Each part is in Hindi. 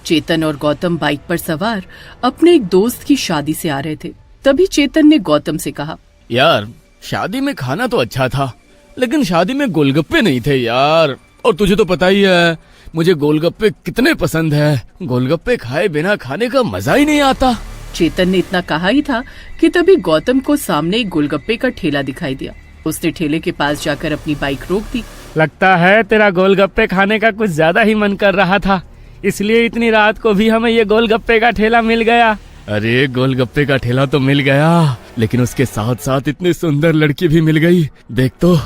चेतन और गौतम बाइक पर सवार अपने एक दोस्त की शादी से आ रहे थे। तभी चेतन ने गौतम से कहा, यार शादी में खाना तो अच्छा था, लेकिन शादी में गोलगप्पे नहीं थे यार। और तुझे तो पता ही है मुझे गोलगप्पे कितने पसंद है। गोलगप्पे खाए बिना खाने का मजा ही नहीं आता। चेतन ने इतना कहा ही था कि तभी गौतम को सामने एक गोलगप्पे का ठेला दिखाई दिया। उसने ठेले के पास जाकर अपनी बाइक रोक दी। लगता है तेरा गोलगप्पे खाने का कुछ ज्यादा ही मन कर रहा था, इसलिए इतनी रात को भी हमें ये गोलगप्पे का ठेला मिल गया। अरे गोलगप्पे का ठेला तो मिल गया, लेकिन उसके साथ साथ इतनी सुंदर लड़की भी मिल गई। देख तो,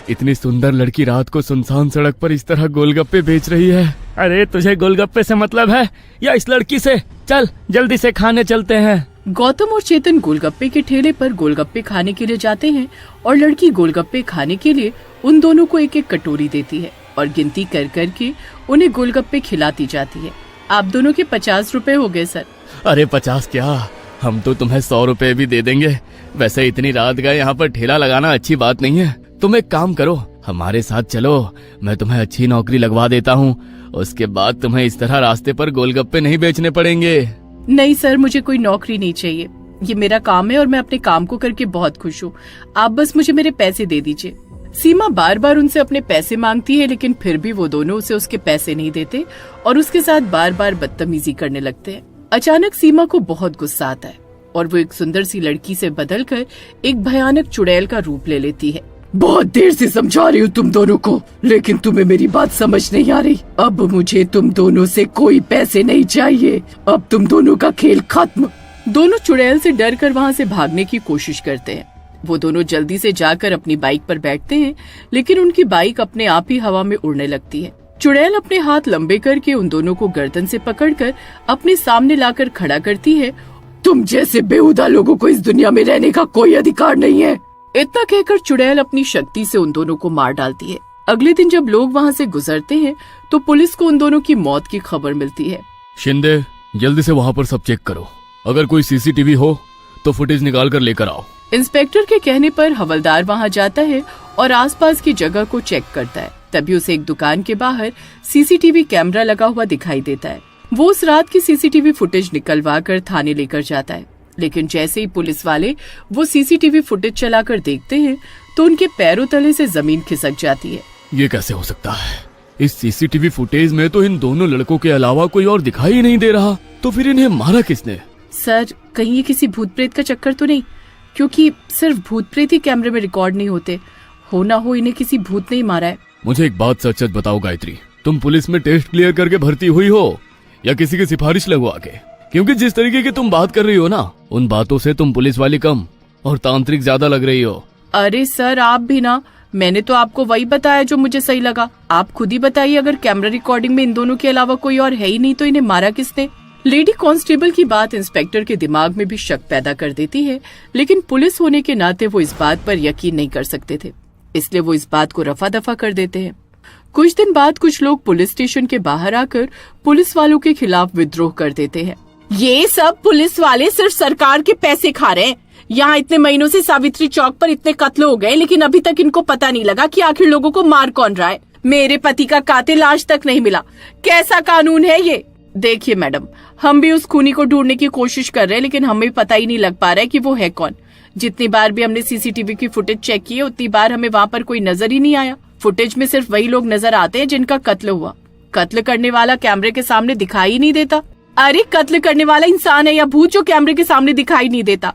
इतनी सुंदर लड़की रात को सुनसान सड़क पर इस तरह गोलगप्पे बेच रही है। अरे तुझे गोलगप्पे से मतलब है या इस लड़की से? चल जल्दी से खाने चलते हैं। गौतम और चेतन गोलगप्पे के ठेले पर गोलगप्पे खाने के लिए जाते हैं और लड़की गोलगप्पे खाने के लिए उन दोनों को एक एक कटोरी देती है और गिनती कर कर के उन्हें गोलगप्पे खिलाती जाती है। आप दोनों के 50 रुपए हो गए सर। अरे 50 क्या, हम तो तुम्हें 100 रुपए भी दे देंगे। वैसे इतनी रात गए यहाँ पर ठेला लगाना अच्छी बात नहीं है। तुम एक काम करो, हमारे साथ चलो, मैं तुम्हें अच्छी नौकरी लगवा देता हूँ। उसके बाद तुम्हें इस तरह रास्ते पर गोलगप्पे नहीं बेचने पड़ेंगे। नहीं सर, मुझे कोई नौकरी नहीं चाहिए। ये मेरा काम है और मैं अपने काम को करके बहुत खुश हूँ। आप बस मुझे मेरे पैसे दे दीजिए। सीमा बार बार उनसे अपने पैसे मांगती है, लेकिन फिर भी वो दोनों उसे उसके पैसे नहीं देते और उसके साथ बार बार बदतमीजी करने लगते हैं। अचानक सीमा को बहुत गुस्सा आता है और वो एक सुंदर सी लड़की से बदलकर एक भयानक चुड़ैल का रूप ले लेती है। बहुत देर से समझा रही हूँ तुम दोनों को, लेकिन तुम्हें मेरी बात समझ नहीं आ रही। अब मुझे तुम दोनों से कोई पैसे नहीं चाहिए। अब तुम दोनों का खेल खत्म। दोनों चुड़ैल से डर कर वहाँ से भागने की कोशिश करते हैं। वो दोनों जल्दी से जाकर अपनी बाइक पर बैठते हैं, लेकिन उनकी बाइक अपने आप ही हवा में उड़ने लगती है। चुड़ैल अपने हाथ लंबे करके उन दोनों को गर्दन से पकड़कर अपने सामने लाकर खड़ा करती है। तुम जैसे बेहुदा लोगों को इस दुनिया में रहने का कोई अधिकार नहीं है। इतना कहकर चुड़ैल अपनी शक्ति से उन दोनों को मार डालती है। अगले दिन जब लोग वहाँ से गुजरते हैं तो पुलिस को उन दोनों की मौत की खबर मिलती है। शिंदे, जल्दी से वहाँ पर सब चेक करो। अगर कोई सीसीटीवी हो तो फुटेज निकाल कर लेकर आओ। इंस्पेक्टर के कहने पर हवलदार वहाँ जाता है और आसपास की जगह को चेक करता है। तभी उसे एक दुकान के बाहर सीसीटीवी कैमरा लगा हुआ दिखाई देता है। वो उस रात की सीसीटीवी फुटेज निकलवा कर थाने लेकर जाता है, लेकिन जैसे ही पुलिस वाले वो सीसीटीवी फुटेज चलाकर देखते हैं तो उनके पैरों तले से जमीन खिसक जाती है। ये कैसे हो सकता है? इस सीसीटीवी फुटेज में तो इन दोनों लड़कों के अलावा कोई और दिखाई ही नहीं दे रहा। तो फिर इन्हें मारा किसने? सर, कहीं ये किसी भूत प्रेत का चक्कर तो नहीं? क्योंकि सिर्फ भूत प्रेत ही कैमरे में रिकॉर्ड नहीं होते। हो ना हो इन्हें किसी भूत ने ही मारा है। मुझे एक बात सच सच बताओ गायत्री, तुम पुलिस में टेस्ट क्लियर करके भर्ती हुई हो या किसी की सिफारिश लगवा के? क्योंकि जिस तरीके की तुम बात कर रही हो ना, उन बातों से तुम पुलिस वाली कम और तांत्रिक ज्यादा लग रही हो। अरे सर, आप भी ना, मैंने तो आपको वही बताया जो मुझे सही लगा। आप खुद ही बताइए, अगर कैमरा रिकॉर्डिंग में इन दोनों के अलावा कोई और है ही नहीं तो इन्हें मारा किसने? लेडी कांस्टेबल की बात इंस्पेक्टर के दिमाग में भी शक पैदा कर देती है, लेकिन पुलिस होने के नाते वो इस बात पर यकीन नहीं कर सकते थे, इसलिए वो इस बात को रफा दफा कर देते हैं। कुछ दिन बाद कुछ लोग पुलिस स्टेशन के बाहर आकर पुलिस वालों के खिलाफ विद्रोह कर देते हैं। ये सब पुलिस वाले सिर्फ सरकार के पैसे खा रहे हैं। यहाँ इतने महीनों से सावित्री चौक पर इतने कत्ल हो गए, लेकिन अभी तक इनको पता नहीं लगा कि आखिर लोगों को मार कौन रहा है। मेरे पति का कातिल आज तक नहीं मिला। कैसा कानून है ये? देखिए मैडम, हम भी उस खूनी को ढूंढने की कोशिश कर रहे हैं, लेकिन हमें पता ही नहीं लग पा रहा है कि वो है कौन। जितनी बार भी हमने सीसीटीवी की फुटेज चेक की है, उतनी बार हमें वहाँ पर कोई नजर ही नहीं आया। फुटेज में सिर्फ वही लोग नजर आते हैं जिनका कत्ल हुआ। कत्ल करने वाला कैमरे के सामने दिखाई ही नहीं देता। अरे कत्ल करने वाला इंसान है या भूत जो कैमरे के सामने दिखाई नहीं देता?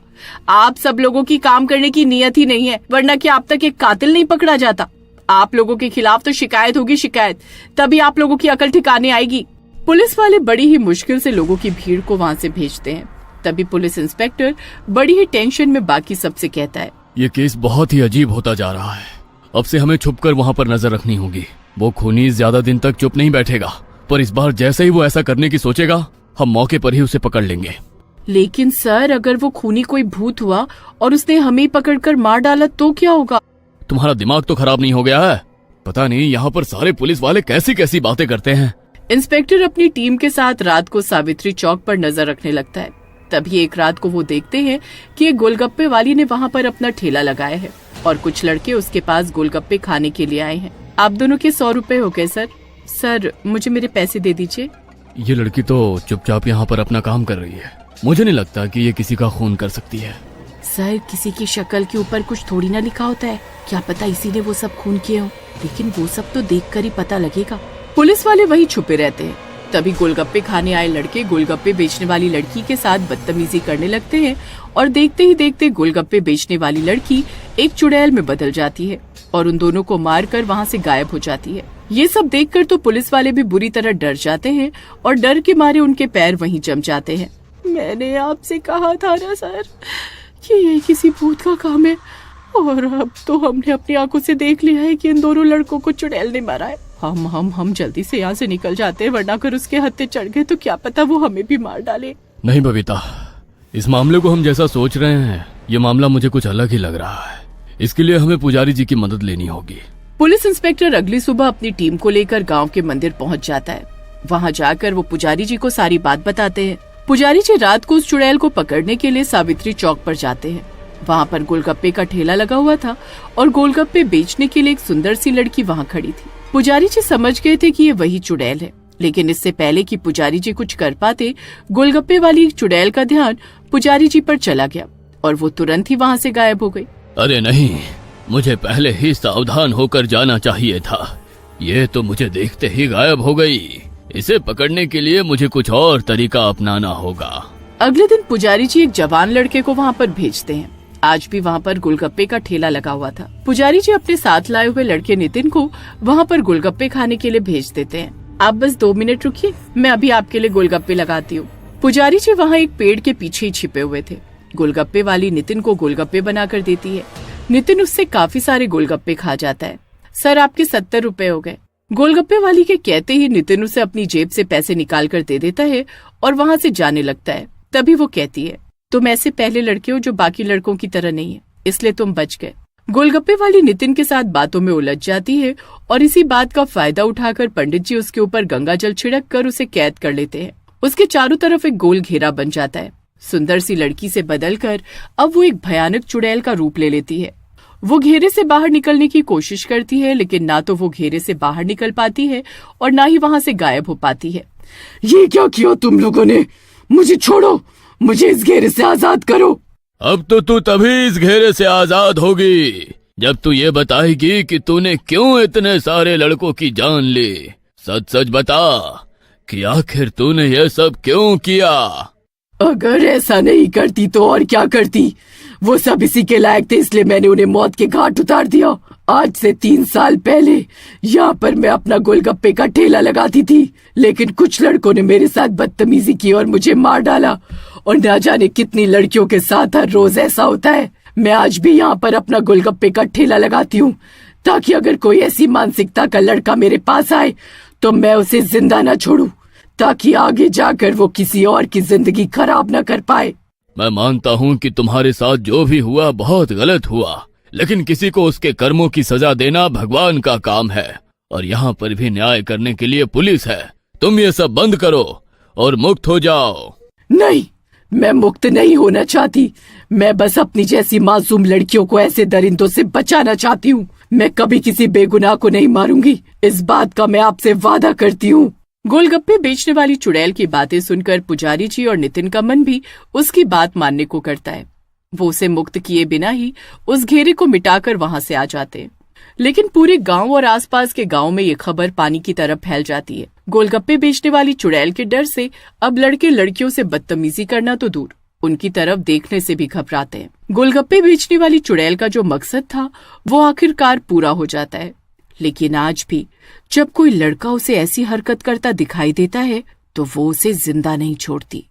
आप सब लोगों की काम करने की नियत ही नहीं है, वरना क्या अब तक एक कातिल नहीं पकड़ा जाता? आप लोगों के खिलाफ तो शिकायत होगी, शिकायत, तभी आप लोगों की अकल ठिकाने आएगी। पुलिस वाले बड़ी ही मुश्किल से लोगों की भीड़ को वहाँ से भेजते हैं। तभी पुलिस इंस्पेक्टर बड़ी ही टेंशन में बाकी सबसे कहता है, ये केस बहुत ही अजीब होता जा रहा है। अब से हमें छुपकर वहाँ पर नजर रखनी होगी। वो खूनी ज्यादा दिन तक चुप नहीं बैठेगा, पर इस बार जैसे ही वो ऐसा करने की सोचेगा, हम मौके पर ही उसे पकड़ लेंगे। लेकिन सर, अगर वो खूनी कोई भूत हुआ और उसने हमें पकड़कर मार डाला तो क्या होगा? तुम्हारा दिमाग तो खराब नहीं हो गया है? पता नहीं यहाँ पर सारे पुलिस वाले कैसी कैसी बातें करते हैं। इंस्पेक्टर अपनी टीम के साथ रात को सावित्री चौक पर नजर रखने लगता है। तभी एक रात को वो देखते हैं कि एक गोलगप्पे वाली ने वहाँ पर अपना ठेला लगाया है और कुछ लड़के उसके पास गोलगप्पे खाने के लिए आए हैं। आप दोनों के 100 रुपए हो गए सर। सर, मुझे मेरे पैसे दे दीजिए। ये लड़की तो चुपचाप यहाँ पर अपना काम कर रही है। मुझे नहीं लगता कि ये किसी का खून कर सकती है। सर, किसी की शक्ल के ऊपर कुछ थोड़ी ना लिखा होता है, क्या पता इसी ने वो सब खून किए हो, लेकिन वो सब तो देखकर ही पता लगेगा। पुलिस वाले वहीं छुपे रहते हैं। तभी गोलगप्पे खाने आए लड़के गोलगप्पे बेचने वाली लड़की के साथ बदतमीजी करने लगते हैं और देखते ही देखते गोलगप्पे बेचने वाली लड़की एक चुड़ैल में बदल जाती है और उन दोनों को मारकर वहाँ से गायब हो जाती है। ये सब देखकर तो पुलिस वाले भी बुरी तरह डर जाते हैं और डर के मारे उनके पैर वहीं जम जाते हैं। मैंने आपसे कहा था ना सर कि ये किसी भूत का काम है, और अब तो हमने अपनी आंखों से देख लिया है कि इन दोनों लड़कों को चुड़ैल ने मारा है। हम जल्दी से यहाँ से निकल जाते हैं, वरना अगर उसके हत्थे चढ़ गए तो क्या पता वो हमें भी मार डाले। नहीं बबीता, इस मामले को हम जैसा सोच रहे हैं ये मामला मुझे कुछ अलग ही लग रहा है। इसके लिए हमें पुजारी जी की मदद लेनी होगी। पुलिस इंस्पेक्टर अगली सुबह अपनी टीम को लेकर गांव के मंदिर पहुंच जाता है। वहां जाकर वो पुजारी जी को सारी बात बताते हैं। पुजारी जी रात को उस चुड़ैल को पकड़ने के लिए सावित्री चौक पर जाते हैं। वहाँ पर गोलगप्पे का ठेला लगा हुआ था और गोलगप्पे बेचने के लिए एक सुंदर सी लड़की वहाँ खड़ी थी। पुजारी जी समझ गए थे कि ये वही चुड़ैल है, लेकिन इससे पहले कि पुजारी जी कुछ कर पाते, गोलगप्पे वाली चुड़ैल का ध्यान पुजारी जी पर चला गया और वो तुरंत ही वहाँ से गायब हो गई। अरे नहीं, मुझे पहले ही सावधान होकर जाना चाहिए था। ये तो मुझे देखते ही गायब हो गई। इसे पकड़ने के लिए मुझे कुछ और तरीका अपनाना होगा। अगले दिन पुजारी जी एक जवान लड़के को वहाँ पर भेजते हैं। आज भी वहाँ पर गोलगप्पे का ठेला लगा हुआ था। पुजारी जी अपने साथ लाए हुए लड़के नितिन को वहाँ पर गोलगप्पे खाने के लिए भेज देते हैं। आप बस 2 मिनट रुकिए, मैं अभी आपके लिए गोलगप्पे लगाती हूँ। पुजारी जी वहाँ एक पेड़ के पीछे ही छिपे हुए थे। गोलगप्पे वाली नितिन को गोलगप्पे बना कर देती है। नितिन उससे काफी सारे गोलगप्पे खा जाता है। सर, आपके 70 रुपए हो गए। गोलगप्पे वाली के कहते ही नितिन उसे अपनी जेब से पैसे निकाल कर दे देता है और वहाँ से जाने लगता है। तभी वो कहती है, तुम ऐसे पहले लड़के हो जो बाकी लड़कों की तरह नहीं है, इसलिए तुम बच गए। गोलगप्पे वाली नितिन के साथ बातों में उलझ जाती है और इसी बात का फायदा उठाकर पंडित जी उसके ऊपर गंगा जल छिड़क कर उसे कैद कर लेते हैं। उसके चारों तरफ एक गोल घेरा बन जाता है। सुंदर सी लड़की से बदलकर अब वो एक भयानक चुड़ैल का रूप ले लेती है। वो घेरे से बाहर निकलने की कोशिश करती है, लेकिन ना तो वो घेरे से बाहर निकल पाती है और ना ही वहाँ से गायब हो पाती है। ये क्या किया तुम लोगों ने? मुझे छोड़ो, मुझे इस घेरे से आजाद करो। अब तो तू तभी इस घेरे से आजाद होगी जब तू ये बताएगी कि तूने क्यों इतने सारे लड़कों की जान ली। सच सच बता कि आखिर तूने ये सब क्यों किया। अगर ऐसा नहीं करती तो और क्या करती? वो सब इसी के लायक थे, इसलिए मैंने उन्हें मौत के घाट उतार दिया। आज से 3 साल पहले यहाँ पर मैं अपना गोलगप्पे का ठेला लगाती थी, लेकिन कुछ लड़कों ने मेरे साथ बदतमीजी की और मुझे मार डाला। और ना जाने कितनी लड़कियों के साथ हर रोज ऐसा होता है। मैं आज भी यहाँ पर अपना गोलगप्पे का ठेला लगाती हूँ, ताकि अगर कोई ऐसी मानसिकता का लड़का मेरे पास आए तो मैं उसे जिंदा न छोड़ूं, ताकि आगे जाकर वो किसी और की जिंदगी खराब न कर पाए। मैं मानता हूँ कि तुम्हारे साथ जो भी हुआ बहुत गलत हुआ, लेकिन किसी को उसके कर्मों की सजा देना भगवान का काम है और यहाँ पर भी न्याय करने के लिए पुलिस है। तुम ये सब बंद करो और मुक्त हो जाओ। नहीं, मैं मुक्त नहीं होना चाहती। मैं बस अपनी जैसी मासूम लड़कियों को ऐसे दरिंदों से बचाना चाहती हूँ। मैं कभी किसी बेगुनाह को नहीं मारूंगी, इस बात का मैं आपसे वादा करती हूँ। गोलगप्पे बेचने वाली चुड़ैल की बातें सुनकर पुजारी जी और नितिन का मन भी उसकी बात मानने को करता है। वो उसे मुक्त किए बिना ही उस घेरे को मिटाकर वहां से आ जाते हैं। लेकिन पूरे गांव और आसपास के गांव में ये खबर पानी की तरह फैल जाती है। गोलगप्पे बेचने वाली चुड़ैल के डर से अब लड़के लड़कियों से बदतमीजी करना तो दूर, उनकी तरफ देखने से भी घबराते हैं। गोलगप्पे बेचने वाली चुड़ैल का जो मकसद था वो आखिरकार पूरा हो जाता है। लेकिन आज भी जब कोई लड़का उसे ऐसी हरकत करता दिखाई देता है तो वो उसे जिंदा नहीं छोड़ती।